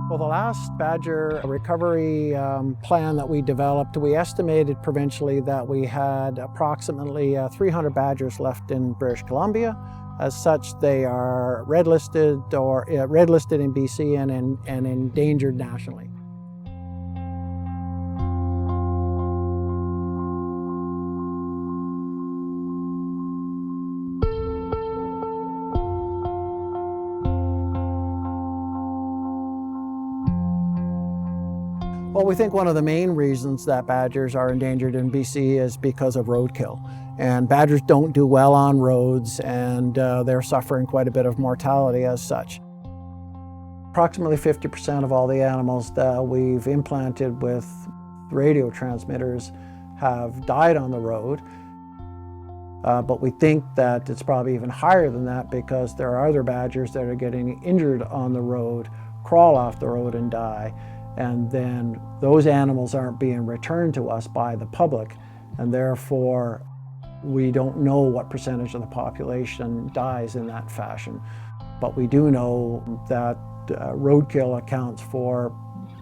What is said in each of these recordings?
Well, the last badger recovery plan that we developed, we estimated provincially that we had approximately 300 badgers left in British Columbia. As such, they are red listed in BC and endangered nationally. Well, we think one of the main reasons that badgers are endangered in BC is because of roadkill. And badgers don't do well on roads, and they're suffering quite a bit of mortality as such. Approximately 50% of all the animals that we've implanted with radio transmitters have died on the road. But we think that it's probably even higher than that because there are other badgers that are getting injured on the road, crawl off the road and die. And then those animals aren't being returned to us by the public, and therefore we don't know what percentage of the population dies in that fashion. But we do know that roadkill accounts for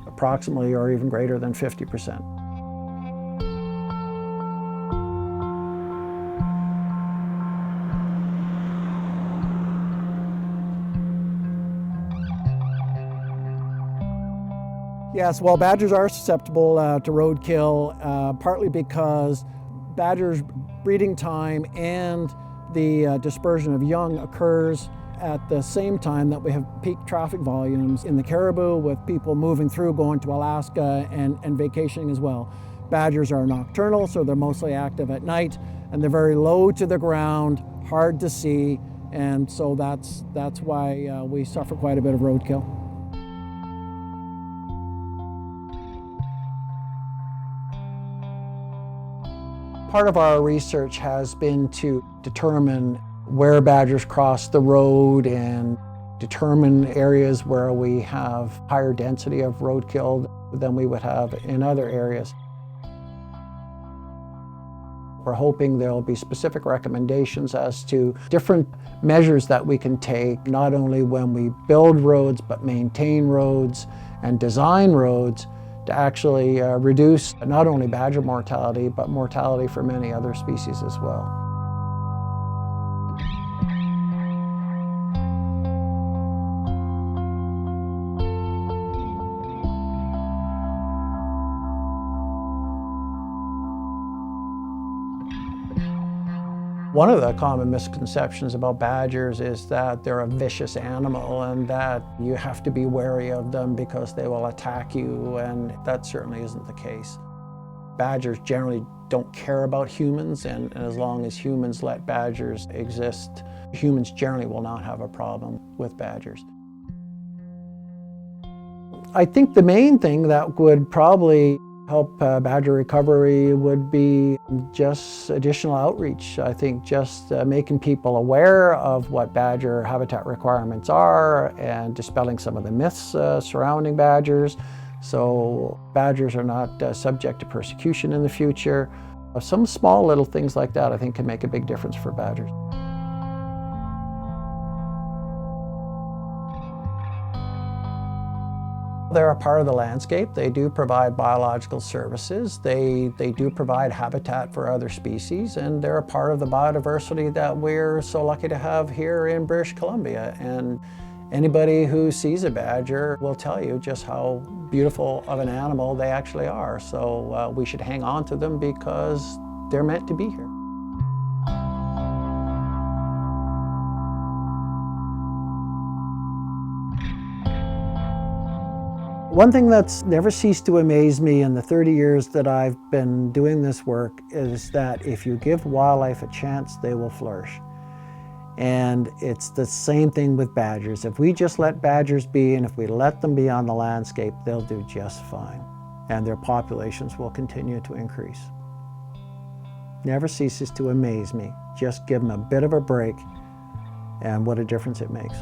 approximately or even greater than 50%. Yes, well, badgers are susceptible to roadkill, partly because badgers' breeding time and the dispersion of young occurs at the same time that we have peak traffic volumes in the caribou, with people moving through, going to Alaska and vacationing as well. Badgers are nocturnal, so they're mostly active at night, and they're very low to the ground, hard to see, and so that's why we suffer quite a bit of roadkill. Part of our research has been to determine where badgers cross the road and determine areas where we have higher density of roadkill than we would have in other areas. We're hoping there'll be specific recommendations as to different measures that we can take, not only when we build roads, but maintain roads and design roads to actually reduce not only badger mortality, but mortality for many other species as well. One of the common misconceptions about badgers is that they're a vicious animal and that you have to be wary of them because they will attack you, and that certainly isn't the case. Badgers generally don't care about humans, and as long as humans let badgers exist, humans generally will not have a problem with badgers. I think the main thing that would probably help badger recovery would be just additional outreach. I think just making people aware of what badger habitat requirements are and dispelling some of the myths surrounding badgers, so badgers are not subject to persecution in the future. Some small little things like that I think can make a big difference for badgers. They're a part of the landscape. They do provide biological services. They do provide habitat for other species, and they're a part of the biodiversity that we're so lucky to have here in British Columbia. And anybody who sees a badger will tell you just how beautiful of an animal they actually are. So we should hang on to them because they're meant to be here. One thing that's never ceased to amaze me in the 30 years that I've been doing this work is that if you give wildlife a chance, they will flourish. And it's the same thing with badgers. If we just let badgers be, and if we let them be on the landscape, they'll do just fine. And their populations will continue to increase. Never ceases to amaze me. Just give them a bit of a break, and what a difference it makes.